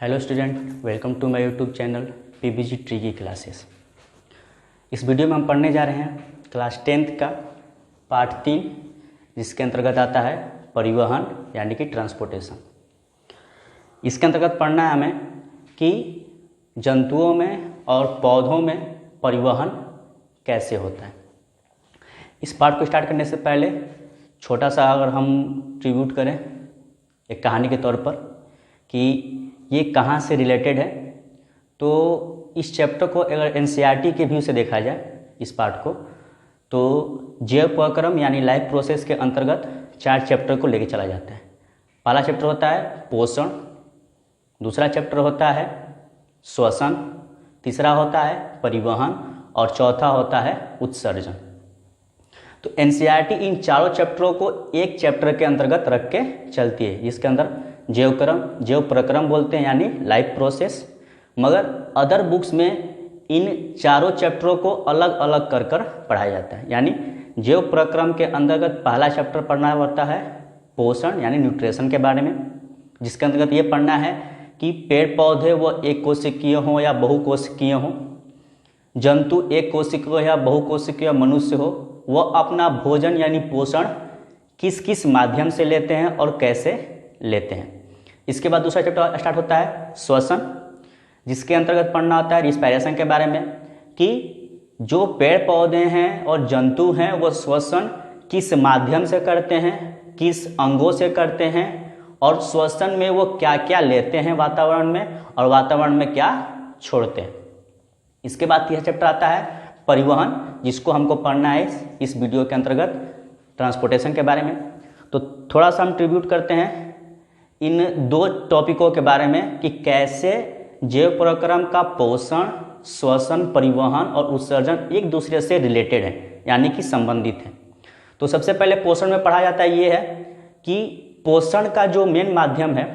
Hello student, welcome to my YouTube channel PBG tree की classes. इस video में हम पढ़ने जा रहे हैं क्लास 10th का पार्ट 3, जिसके अंतर्गत आता है परिवहन यानी कि ट्रांसपोर्टेशन। इसके अंतर्गत पढ़ना है हमें कि जंतुओं में और पौधों में परिवहन कैसे होता है। इस पार्ट को स्टार्ट करने से पहले छोटा सा अगर हम ट्रिब्यूट करें एक कहानी के तौर पर कि ये कहाँ से रिलेटेड है, तो इस चैप्टर को अगर एनसीईआरटी के व्यू से देखा जाए इस पार्ट को, तो जैव प्रक्रम यानी लाइफ प्रोसेस के अंतर्गत 4 चैप्टर को लेके चला जाता है। पहला चैप्टर होता है पोषण, दूसरा चैप्टर होता है श्वसन, तीसरा होता है परिवहन और चौथा होता है उत्सर्जन। तो एनसीईआरटी इन चारों चैप्टरों को एक चैप्टर के अंतर्गत रख के चलती है, जिसके अंदर जैव प्रक्रम बोलते हैं यानी लाइफ प्रोसेस। मगर अदर बुक्स में इन चारों चैप्टरों को अलग अलग कर कर पढ़ाया जाता है। यानी जैव प्रक्रम के अंतर्गत पहला चैप्टर पढ़ना होता है पोषण यानी न्यूट्रिशन के बारे में, जिसके अंतर्गत ये पढ़ना है कि पेड़ पौधे वो एक कोशिकीय हों या बहुकोशिकीय हों, जंतु एक कोशिकीय या बहुकोशिकीय मनुष्य हो, वह अपना भोजन यानी पोषण किस किस माध्यम से लेते हैं और कैसे लेते हैं। इसके बाद दूसरा चैप्टर स्टार्ट होता है श्वसन, जिसके अंतर्गत पढ़ना होता है रिस्पायरेशन के बारे में कि जो पेड़ पौधे हैं और जंतु हैं वो श्वसन किस माध्यम से करते हैं, किस अंगों से करते हैं और श्वसन में वो क्या क्या लेते हैं वातावरण में और वातावरण में क्या छोड़ते हैं। इसके बाद तीसरा चैप्टर आता है परिवहन, जिसको हमको पढ़ना है इस वीडियो के अंतर्गत ट्रांसपोर्टेशन के बारे में। तो थोड़ा सा हम ट्रिब्यूट करते हैं इन 2 टॉपिकों के बारे में कि कैसे जैव प्रक्रम का पोषण, श्वसन, परिवहन और उत्सर्जन एक दूसरे से रिलेटेड है यानी कि संबंधित है। तो सबसे पहले पोषण में पढ़ा जाता है ये है कि पोषण का जो मेन माध्यम है,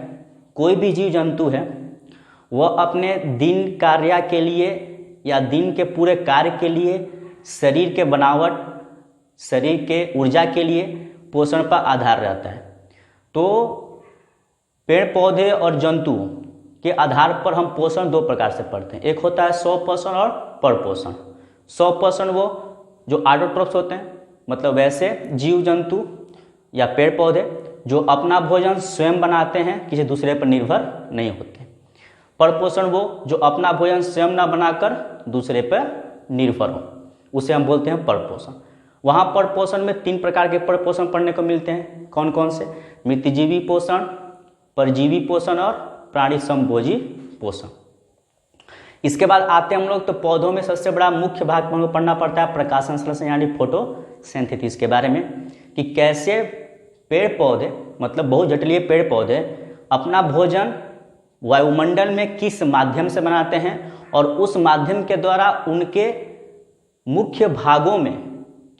कोई भी जीव जंतु है वह अपने दिन कार्य के लिए या दिन के पूरे कार्य के लिए, शरीर के बनावट, शरीर के ऊर्जा के लिए पोषण पर आधार रहता है। तो पेड़ पौधे और जंतुओं के आधार पर हम पोषण 2 प्रकार से पढ़ते हैं। एक होता है स्वपोषण और परपोषण। स्वपोषण वो जो ऑटोट्रोफ्स होते हैं, मतलब वैसे जीव जंतु या पेड़ पौधे जो अपना भोजन स्वयं बनाते हैं, किसी दूसरे पर निर्भर नहीं होते। परपोषण वो जो अपना भोजन स्वयं ना बनाकर दूसरे पर निर्भर हो, उसे हम बोलते हैं परपोषण। वहाँ परपोषण में 3 प्रकार के परपोषण पढ़ने को मिलते हैं। कौन कौन से? मृतजीवी पोषण, परजीवी पोषण और प्राणी संभोजी पोषण। इसके बाद आते हैं हम लोग तो पौधों में सबसे बड़ा मुख्य भाग हमको पढ़ना पड़ता है प्रकाश संश्लेषण यानी फोटोसिंथेसिस के बारे में कि कैसे पेड़ पौधे, मतलब बहुजटिलीय पेड़ पौधे अपना भोजन वायुमंडल में किस माध्यम से बनाते हैं और उस माध्यम के द्वारा उनके मुख्य भागों में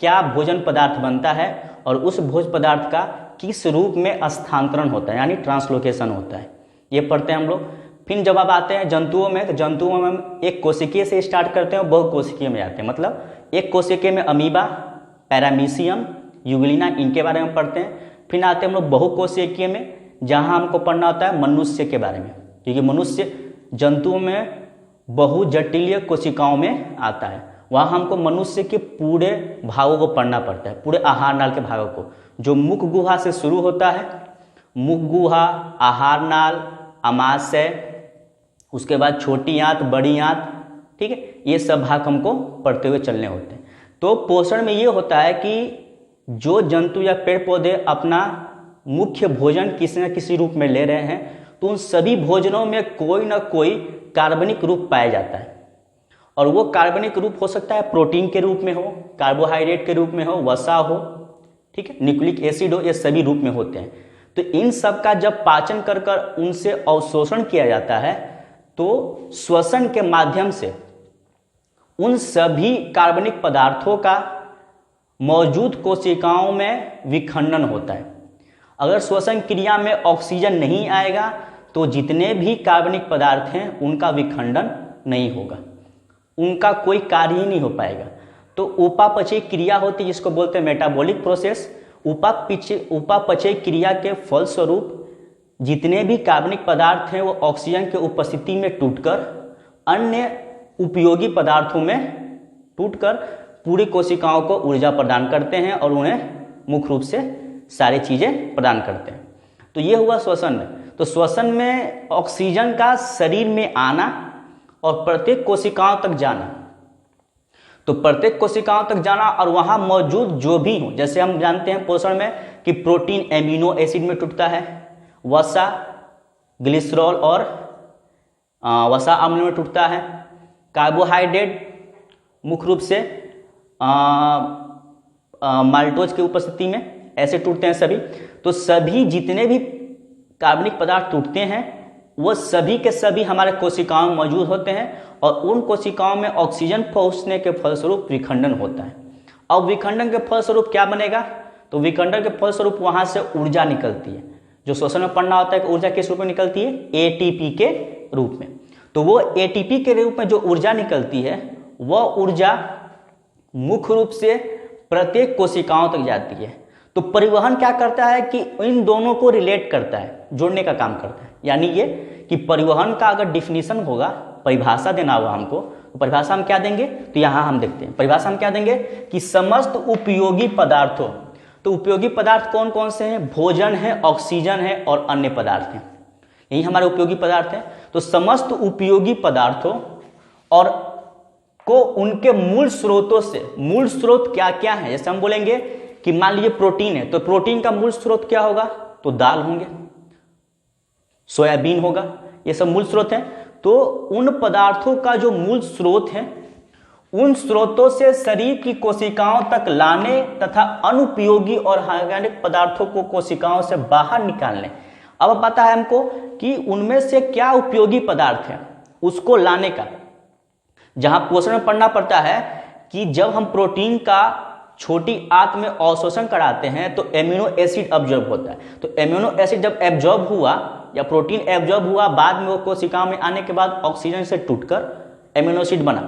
क्या भोजन पदार्थ बनता है और उस भोज्य पदार्थ का किस रूप में स्थानांतरण होता है यानी ट्रांसलोकेशन होता है, ये पढ़ते हैं हम लोग। फिर जब आप आते हैं जंतुओं में, तो जंतुओं में हम एक कोशिकीय से स्टार्ट करते हैं, बहुकोशिकीय में जाते हैं। मतलब एक कोशिकीय में अमीबा, पैरामीशियम, यूग्लिना, इनके बारे में पढ़ते हैं। फिर आते हैं हम लोग बहुकोशिकीय में, जहाँ हमको पढ़ना होता है मनुष्य के बारे में, क्योंकि मनुष्य जंतुओं में बहुजटिलीय कोशिकाओं में आता है। वहाँ हमको मनुष्य के पूरे भागों को पढ़ना पड़ता है, पूरे आहार नाल के भागों को, जो मुख गुहा से शुरू होता है, मुख गुहा, आहार नाल, आमाशय, उसके बाद छोटी आंत, बड़ी आंत, ठीक है, ये सब भाग हमको पढ़ते हुए चलने होते हैं। तो पोषण में ये होता है कि जो जंतु या पेड़ पौधे अपना मुख्य भोजन किसी न किसी रूप में ले रहे हैं, तो उन सभी भोजनों में कोई ना कोई कार्बनिक रूप पाया जाता है। और वो कार्बनिक रूप हो सकता है प्रोटीन के रूप में हो, कार्बोहाइड्रेट के रूप में हो, वसा हो, ठीक है, न्यूक्लिक एसिड हो, ये सभी रूप में होते हैं। तो इन सब का जब पाचन कर कर उनसे अवशोषण किया जाता है, तो श्वसन के माध्यम से उन सभी कार्बनिक पदार्थों का मौजूद कोशिकाओं में विखंडन होता है। अगर श्वसन क्रिया में ऑक्सीजन नहीं आएगा तो जितने भी कार्बनिक पदार्थ हैं उनका विखंडन नहीं होगा, उनका कोई कार्य ही नहीं हो पाएगा। तो उपापचय क्रिया होती है जिसको बोलते हैं मेटाबॉलिक प्रोसेस। उपापचय क्रिया के फलस्वरूप जितने भी कार्बनिक पदार्थ हैं वो ऑक्सीजन के उपस्थिति में टूटकर अन्य उपयोगी पदार्थों में टूटकर पूरी कोशिकाओं को ऊर्जा प्रदान करते हैं और उन्हें मुख्य रूप से सारी चीज़ें प्रदान करते हैं। तो ये हुआ श्वसन में। तो श्वसन में ऑक्सीजन का शरीर में आना और प्रत्येक कोशिकाओं तक जाना, तो प्रत्येक कोशिकाओं तक जाना और वहाँ मौजूद जो भी हो, जैसे हम जानते हैं पोषण में कि प्रोटीन एमिनो एसिड में टूटता है, वसा ग्लिसरॉल और वसा अम्ल में टूटता है, कार्बोहाइड्रेट मुख्य रूप से माल्टोज की उपस्थिति में ऐसे टूटते हैं सभी। तो सभी जितने भी कार्बनिक पदार्थ टूटते हैं वो सभी के सभी हमारे कोशिकाओं में मौजूद होते हैं और उन कोशिकाओं में ऑक्सीजन पहुंचने के फलस्वरूप विखंडन होता है। अब विखंडन के फलस्वरूप क्या बनेगा, तो विखंडन के फलस्वरूप वहां से ऊर्जा निकलती है। जो श्वसन में पढ़ना होता है कि ऊर्जा किस रूप में निकलती है, एटीपी के रूप में। तो वो एटीपी के रूप में जो ऊर्जा निकलती है वह ऊर्जा मुख्य रूप से प्रत्येक कोशिकाओं तक जाती है। तो परिवहन क्या करता है कि इन दोनों को रिलेट करता है, जोड़ने का काम करता है। यानी ये कि परिवहन का अगर डिफिनीशन होगा, परिभाषा देना होगा हमको, तो परिभाषा हम क्या देंगे, तो यहाँ हम देखते हैं परिभाषा हम क्या देंगे कि समस्त उपयोगी पदार्थों। तो उपयोगी पदार्थ कौन कौन से हैं, भोजन है, ऑक्सीजन है और अन्य पदार्थ हैं, यही हमारे उपयोगी पदार्थ हैं। तो समस्त उपयोगी पदार्थों और को उनके मूल स्रोतों से, मूल स्रोत क्या क्या है, जैसे हम बोलेंगे कि मान लीजिए प्रोटीन है, तो प्रोटीन का मूल स्रोत क्या होगा, तो दाल होंगे, सोयाबीन होगा, ये सब मूल स्रोत हैं। तो उन पदार्थों का जो मूल स्रोत है उन स्रोतों से शरीर की कोशिकाओं तक लाने तथा अनुपयोगी और हानिकारक पदार्थों को कोशिकाओं से बाहर निकालने। अब पता है हमको कि उनमें से क्या उपयोगी पदार्थ है, उसको लाने का। जहां पोषण में पढ़ना पड़ता है कि जब हम प्रोटीन का छोटी आंत में अवशोषण कराते हैं तो एमिनो एसिड अब्जॉर्ब होता है। तो एमिनो एसिड जब एब्जॉर्ब हुआ या प्रोटीन एब्जॉर्ब हुआ, बाद में वो कोशिकाओं में आने के बाद ऑक्सीजन से टूटकर एमिनो एसिड बना।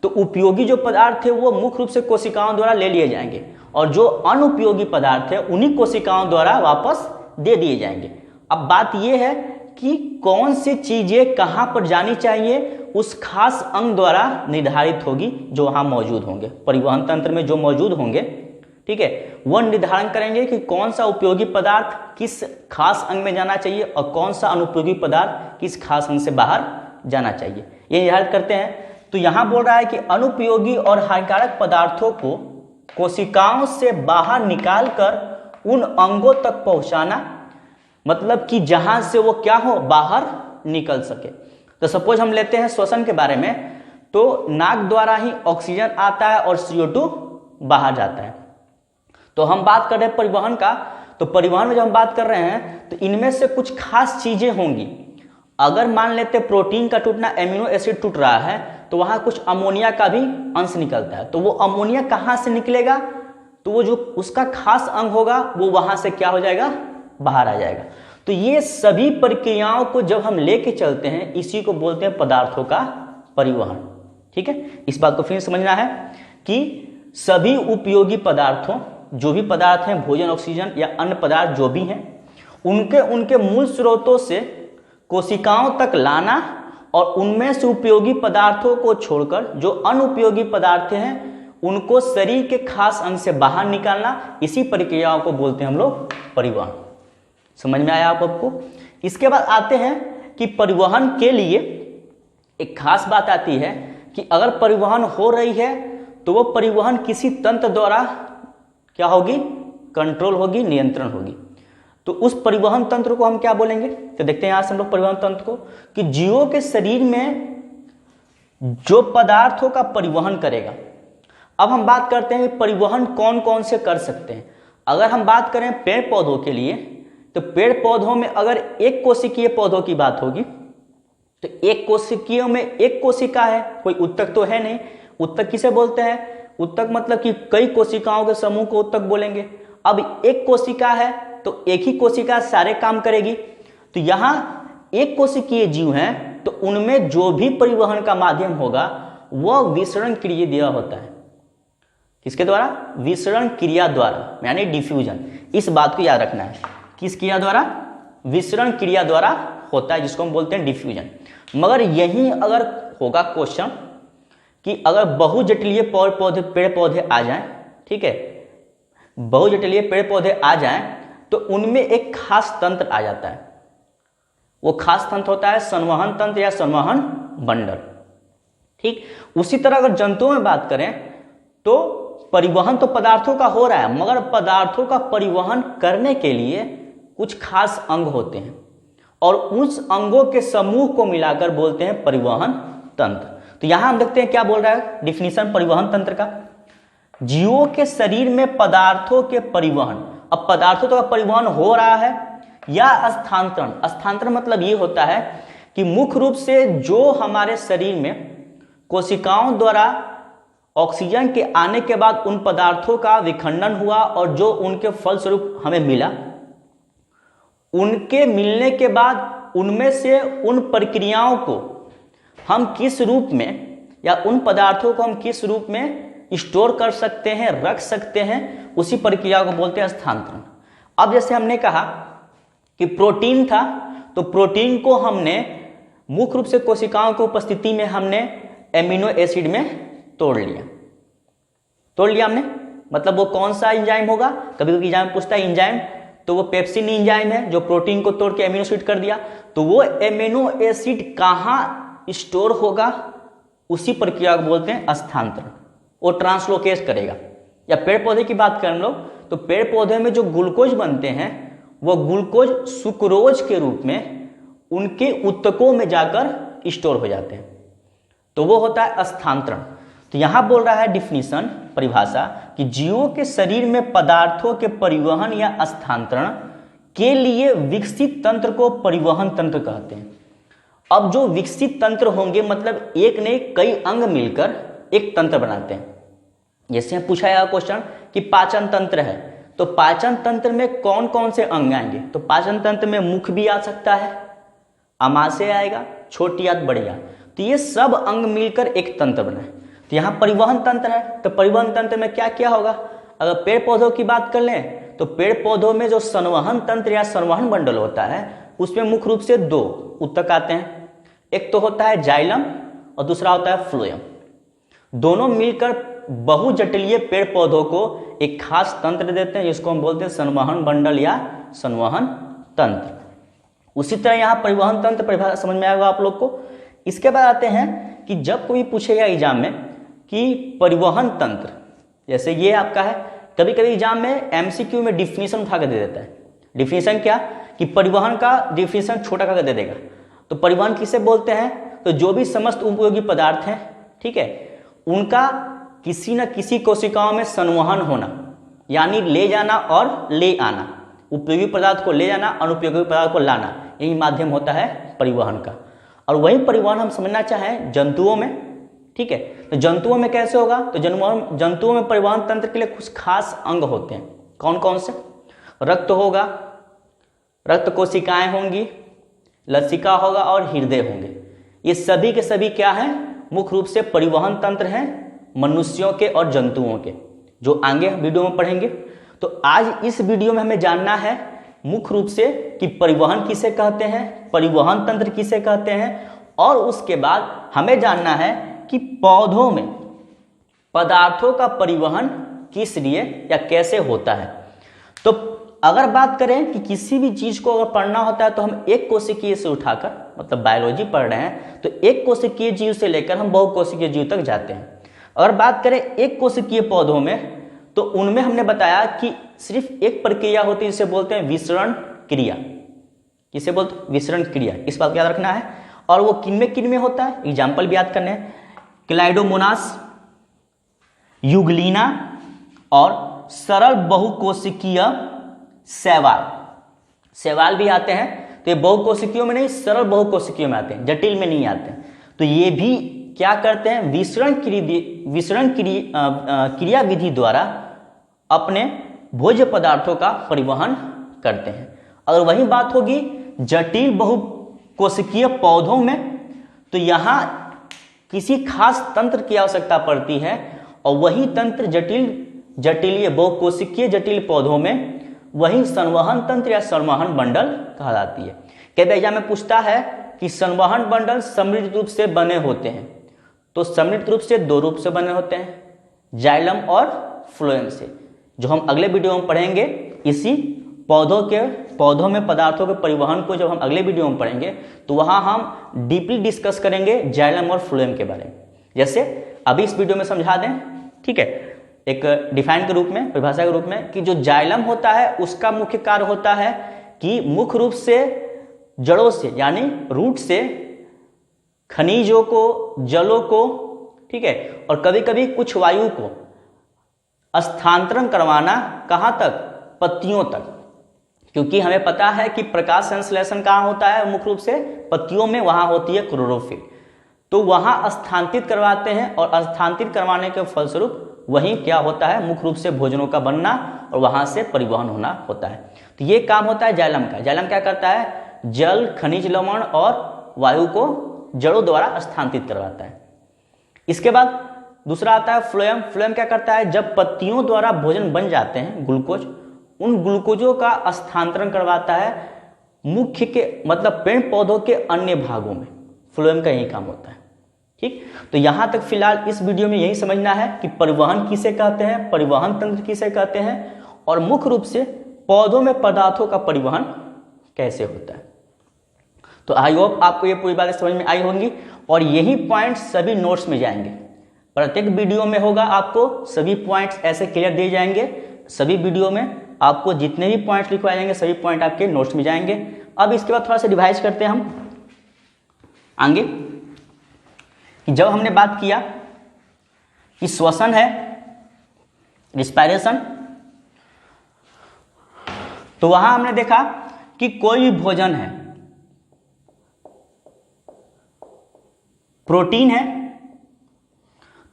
तो उपयोगी जो पदार्थ थे वो मुख्य रूप से कोशिकाओं द्वारा ले लिए जाएंगे और जो अनुपयोगी पदार्थ है उन्हीं कोशिकाओं द्वारा वापस दे दिए जाएंगे। अब बात यह है कि कौन सी चीजें कहां पर जानी चाहिए, उस खास अंग द्वारा निर्धारित होगी जो वहां मौजूद होंगे, परिवहन तंत्र में जो मौजूद होंगे, ठीक है, वह निर्धारण करेंगे कि कौन सा उपयोगी पदार्थ किस खास अंग में जाना चाहिए और कौन सा अनुपयोगी पदार्थ किस खास अंग से बाहर जाना चाहिए, ये निर्धारित करते हैं। तो यहां बोल रहा है कि अनुपयोगी और हानिकारक पदार्थों को कोशिकाओं से बाहर निकालकर उन अंगों तक पहुंचाना, मतलब कि जहां से वो क्या हो, बाहर निकल सके। तो सपोज हम लेते हैं श्वसन के बारे में, तो नाक द्वारा ही ऑक्सीजन आता है और CO2 बाहर जाता है। तो हम बात कर रहे हैं परिवहन का, तो परिवहन में जब हम बात कर रहे हैं तो इनमें से कुछ खास चीजें होंगी। अगर मान लेते प्रोटीन का टूटना, एमिनो एसिड टूट रहा है, तो वहां कुछ अमोनिया का भी अंश निकलता है। तो वो अमोनिया कहां से निकलेगा, तो वो जो उसका खास अंग होगा वो वहां से क्या हो जाएगा, बाहर आ जाएगा। तो ये सभी प्रक्रियाओं को जब हम लेके चलते हैं, इसी को बोलते हैं पदार्थों का परिवहन। ठीक है, इस बात को फिर समझना है कि सभी उपयोगी पदार्थों, जो भी पदार्थ हैं, भोजन, ऑक्सीजन या अन्य पदार्थ जो भी हैं, उनके मूल स्रोतों से कोशिकाओं तक लाना और उनमें से उपयोगी पदार्थों को छोड़कर जो अनुपयोगी पदार्थ हैं उनको शरीर के खास अंग से बाहर निकालना, इसी प्रक्रियाओं को बोलते हैं हम लोग परिवहन। समझ में आया आपको? इसके बाद आते हैं कि परिवहन के लिए एक खास बात आती है कि अगर परिवहन हो रही है तो वो परिवहन किसी तंत्र द्वारा क्या होगी, कंट्रोल होगी, नियंत्रण होगी। तो उस परिवहन तंत्र को हम क्या बोलेंगे, तो देखते हैं यहां से हम लोग परिवहन तंत्र को, कि जीवों के शरीर में जो पदार्थों का परिवहन करेगा। अब हम बात करते हैं परिवहन कौन कौन से कर सकते हैं। अगर हम बात करें पेड़ पौधों के लिए, तो पेड़ पौधों में अगर एक कोशिकीय पौधों की बात होगी तो एक कोशिकीय में एक कोशिका है, कोई उत्तक तो है नहीं। उत्तक किसे बोलते हैं, उत्तक मतलब कि कई कोशिकाओं के समूह को उत्तक बोलेंगे। अब एक कोशिका है तो एक ही कोशिका सारे काम करेगी। तो यहां एक कोशिकीय जीव हैं तो उनमें जो भी परिवहन का माध्यम होगा वह विसरण क्रिया द्वारा होता है। किसके द्वारा, विसरण क्रिया द्वारा, यानी डिफ्यूजन। इस बात को याद रखना है, किस क्रिया द्वारा, विसरण क्रिया द्वारा होता है, जिसको हम बोलते हैं डिफ्यूजन। मगर यही अगर होगा क्वेश्चन कि अगर बहुजटिलीय पेड़ पौधे आ जाएं, ठीक है, बहुजटिलीय पेड़ पौधे आ जाएं तो उनमें एक खास तंत्र आ जाता है। वो खास तंत्र होता है संवहन तंत्र या संवहन बंडल। ठीक, उसी तरह अगर जंतुओं में बात करें तो परिवहन तो पदार्थों का हो रहा है, मगर पदार्थों का परिवहन करने के लिए कुछ खास अंग होते हैं और उस अंगों के समूह को मिलाकर बोलते हैं परिवहन तंत्र। तो यहां हम देखते हैं क्या बोल रहा है डिफिनीशन परिवहन तंत्र का। जीवों के शरीर में पदार्थों के परिवहन, अब पदार्थों का परिवहन हो रहा है या स्थानांतरण। स्थानांतरण मतलब ये होता है कि मुख्य रूप से जो हमारे शरीर में कोशिकाओं द्वारा ऑक्सीजन के आने के बाद उन पदार्थों का विखंडन हुआ और जो उनके फलस्वरूप हमें मिला, उनके मिलने के बाद उनमें से उन प्रक्रियाओं को हम किस रूप में या उन पदार्थों को हम किस रूप में स्टोर कर सकते हैं, रख सकते हैं, उसी प्रक्रिया को बोलते हैं स्थानांतरण। अब जैसे हमने कहा कि प्रोटीन था, तो प्रोटीन को हमने मुख्य रूप से कोशिकाओं की उपस्थिति में हमने एमिनो एसिड में तोड़ लिया हमने। मतलब वो कौन सा एंजाइम होगा, कभी कभी एग्जाम पूछता है एंजाइम, तो वो पेप्सिन एंजाइम है जो प्रोटीन को तोड़ के एमिनो एसिड कर दिया। तो वो एमिनो एसिड कहाँ स्टोर होगा, उसी प्रक्रिया को बोलते हैं स्थानांतरण। वो ट्रांसलोकेट करेगा। या पेड़ पौधे की बात करें हम लोग, तो पेड़ पौधे में जो ग्लूकोज बनते हैं वो ग्लूकोज सुक्रोज के रूप में उनके ऊतकों में जाकर स्टोर हो जाते हैं, तो वो होता है स्थानांतरण। तो यहां बोल रहा है डिफिनीशन परिभाषा कि जीवों के शरीर में पदार्थों के परिवहन या स्थानांतरण के लिए विकसित तंत्र को परिवहन तंत्र कहते हैं। अब जो विकसित तंत्र होंगे मतलब एक ने कई अंग मिलकर एक तंत्र बनाते हैं। जैसे पूछा गया क्वेश्चन कि पाचन तंत्र है, तो पाचन तंत्र में कौन कौन से अंग आएंगे, तो पाचन तंत्र में मुख भी आ सकता है, आमाशय आएगा, छोटी आंत, बड़ी आंत, तो ये सब अंग मिलकर एक तंत्र बनाए। तो यहाँ परिवहन तंत्र है, तो परिवहन तंत्र में क्या क्या होगा। अगर पेड़ पौधों की बात कर लें तो पेड़ पौधों में जो संवहन तंत्र या संवहन मंडल होता है उसमें मुख्य रूप से दो ऊतक आते हैं। एक तो होता है जाइलम और दूसरा होता है फ्लोएम। दोनों मिलकर बहुजटिलीय पेड़ पौधों को एक खास तंत्र देते हैं जिसको हम बोलते हैं संवहन मंडल या संवहन तंत्र। उसी तरह यहाँ परिवहन तंत्र परिभाषा समझ में आएगा आप लोग को। इसके बाद आते हैं कि जब कोई पूछेगा एग्जाम में कि परिवहन तंत्र, जैसे ये आपका है, कभी कभी एग्जाम में एमसीक्यू में डिफिनीशन उठा कर दे देता है। डिफिनीशन क्या कि परिवहन का डिफिनीशन छोटा करके दे देगा। तो परिवहन किसे बोलते हैं, तो जो भी समस्त उपयोगी पदार्थ हैं, ठीक है, उनका किसी न किसी कोशिकाओं में संवहन होना, यानी ले जाना और ले आना, उपयोगी पदार्थ को ले जाना, अनुपयोगी पदार्थ को लाना, यही माध्यम होता है परिवहन का। और वही परिवहन हम समझना चाहें जंतुओं में, ठीक है, तो जंतुओं में कैसे होगा, तो जंतुओं में परिवहन तंत्र के लिए कुछ खास अंग होते हैं। कौन कौन से, रक्त होगा, रक्त कोशिकाएं होंगी, लसिका होगा और हृदय होंगे। ये सभी के सभी क्या हैं, मुख्य रूप से परिवहन तंत्र हैं मनुष्यों के और जंतुओं के, जो आगे वीडियो में पढ़ेंगे। तो आज इस वीडियो में हमें जानना है मुख्य रूप से कि परिवहन किसे कहते हैं, परिवहन तंत्र किसे कहते हैं, और उसके बाद हमें जानना है कि पौधों में पदार्थों का परिवहन किस लिए या कैसे होता है। तो अगर बात करें कि किसी भी चीज को अगर पढ़ना होता है तो हम एक कोशिकीय से उठाकर, मतलब बायोलॉजी पढ़ रहे हैं तो एक कोशिकीय जीव से लेकर हम बहुकोशिकीय जीव तक जाते हैं। अगर बात करें एक कोशिकीय पौधों में, तो उनमें हमने बताया कि सिर्फ एक प्रक्रिया होती है जिसे बोलते हैं विसरण क्रिया। किसे बोलते हैं, विसरण क्रिया, इस बात को याद रखना है। और वो किन में होता है, एग्जाम्पल भी याद करने हैं, क्लाइडोमोनास, यूग्लिना और सरल बहुकोशिकीय शैवाल भी आते हैं। तो ये बहुकोशिकीयों में नहीं, सरल बहुकोशिकीयों में आते हैं, जटिल में नहीं आते हैं। तो ये भी क्या करते हैं, विसरण क्रिया विधि द्वारा अपने भोज्य पदार्थों का परिवहन करते हैं। अगर वही बात होगी जटिल बहुकोशिकीय पौधों में, तो यहाँ किसी खास तंत्र की आवश्यकता पड़ती है, और वही तंत्र जटिल बहुकोशिकीय जटिल पौधों में वही संवहन तंत्र या संवहन बंडल कहलाती है। कहते एग्जाम में पूछता है कि संवहन बंडल सम्मिलित रूप से बने होते हैं, तो सम्मिलित रूप से दो रूप से बने होते हैं, जाइलम और फ्लोएम से, जो हम अगले वीडियो में पढ़ेंगे। इसी पौधों में पदार्थों के परिवहन को जब हम अगले वीडियो में पढ़ेंगे तो वहां हम डीपली डिस्कस करेंगे जाइलम और फ्लोएम के बारे में। जैसे अभी इस वीडियो में समझा दें, ठीक है, एक डिफाइन के रूप में, परिभाषा के रूप में, कि जो जाइलम होता है उसका मुख्य कार्य होता है कि मुख्य रूप से जड़ों से यानी रूट से खनिजों को, जलों को, ठीक है, और कभी कभी कुछ वायु को स्थानांतरण करवाना, कहां तक, पत्तियों तक, क्योंकि हमें पता है कि प्रकाश संश्लेषण कहां होता है, मुख्य रूप से पत्तियों में, वहां होती है क्लोरोफिल, तो वहां स्थानांतरित करवाते हैं और स्थानांतरित करवाने के फलस्वरूप वहीं क्या होता है, मुख्य रूप से भोजनों का बनना और वहां से परिवहन होना होता है। तो ये काम होता है जाइलम का। जाइलम क्या करता है, जल, खनिज लवण और वायु को जड़ों द्वारा स्थानांतरित करवाता है। इसके बाद दूसरा आता है फ्लोएम। फ्लोएम क्या करता है, जब पत्तियों द्वारा भोजन बन जाते हैं, ग्लूकोज, उन ग्लूकोजों का स्थानांतरण करवाता है मुख्य के, मतलब पेड़ पौधों के अन्य भागों में। फ्लोएम का यही काम होता है। ठीक, तो यहां तक फिलहाल इस वीडियो में यही समझना है कि परिवहन किसे कहते हैं, परिवहन तंत्र किसे कहते हैं, और मुख्य रूप से पौधों में पदार्थों का परिवहन कैसे होता है। तो आई होप आपको ये पूरी बातें समझ में आई होंगी और यही पॉइंट्स सभी नोट्स में जाएंगे। प्रत्येक वीडियो में होगा, आपको सभी पॉइंट्स ऐसे क्लियर दिए जाएंगे। सभी वीडियो में आपको जितने भी पॉइंट्स लिखवाए जाएंगे सभी पॉइंट आपके नोट्स में जाएंगे। अब इसके बाद थोड़ा सा रिवाइज करते हैं हम आगे, कि जब हमने बात किया कि श्वसन है, रिस्पायरेशन, तो वहां हमने देखा कि कोई भी भोजन है, प्रोटीन है,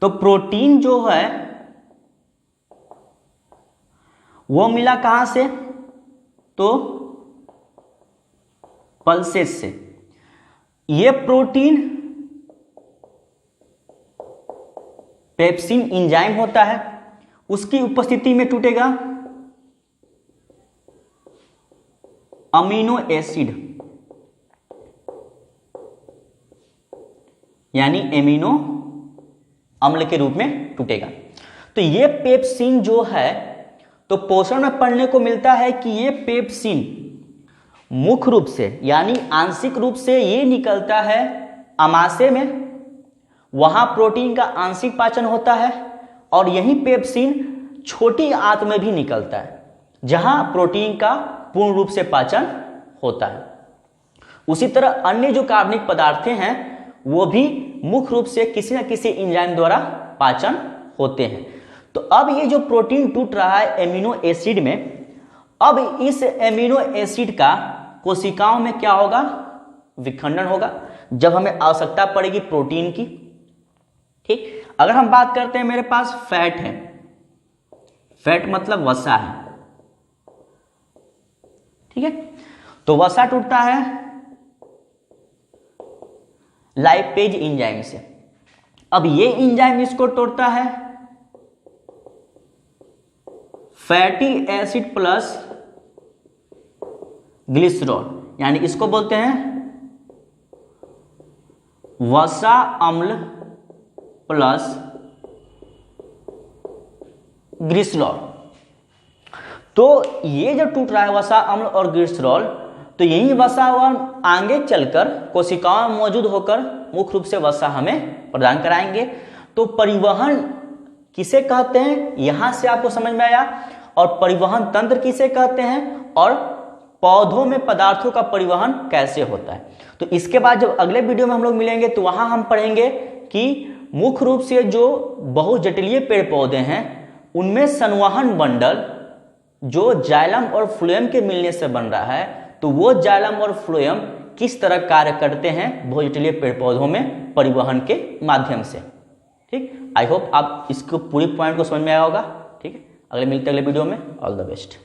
तो प्रोटीन जो है वो मिला कहां से, तो पल्सेस से। ये प्रोटीन पेप्सिन एंजाइम होता है, उसकी उपस्थिति में टूटेगा अमीनो एसिड, यानी एमिनो अम्ल के रूप में टूटेगा। तो ये पेप्सिन जो है, तो पोषण में पढ़ने को मिलता है कि ये पेप्सिन मुख्य रूप से यानी आंशिक रूप से ये निकलता है अमाशय में, वहां प्रोटीन का आंशिक पाचन होता है, और यही पेप्सिन छोटी आंत में भी निकलता है जहां प्रोटीन का पूर्ण रूप से पाचन होता है। उसी तरह अन्य जो कार्बनिक पदार्थ हैं वो भी मुख्य रूप से किसी न किसी एंजाइम द्वारा पाचन होते हैं। तो अब ये जो प्रोटीन टूट रहा है एमिनो एसिड में, अब इस एमिनो एसिड का कोशिकाओं में क्या होगा, विखंडन होगा, जब हमें आवश्यकता पड़ेगी प्रोटीन की। ठीक, अगर हम बात करते हैं, मेरे पास फैट है, फैट मतलब वसा है, ठीक है, तो वसा टूटता है लाइपेज एंजाइम से। अब ये एंजाइम इसको तोड़ता है फैटी एसिड प्लस ग्लिसरॉल, यानी इसको बोलते हैं वसा अम्ल प्लस ग्लिसरॉल। तो ये जो टूट रहा है वसा अम्ल और ग्लिसरॉल, तो यही वसा आगे चलकर कोशिकाओं में मौजूद होकर मुख्य रूप से वसा हमें प्रदान कराएंगे। तो परिवहन किसे कहते हैं, यहां से आपको समझ में आया, और परिवहन तंत्र किसे कहते हैं, और पौधों में पदार्थों का परिवहन कैसे होता है। तो इसके बाद जब अगले वीडियो में हम लोग मिलेंगे तो वहां हम पढ़ेंगे कि मुख्य रूप से जो बहुजटिलीय पेड़ पौधे हैं उनमें संवहन बंडल जो जाइलम और फ्लोएम के मिलने से बन रहा है, तो वो जाइलम और फ्लोएम किस तरह कार्य करते हैं बहुजटिलीय पेड़ पौधों में परिवहन के माध्यम से। ठीक, आई होप आप इसको पूरी पॉइंट को समझ में आया होगा। ठीक है, अगले मिलते अगले वीडियो में, ऑल द बेस्ट।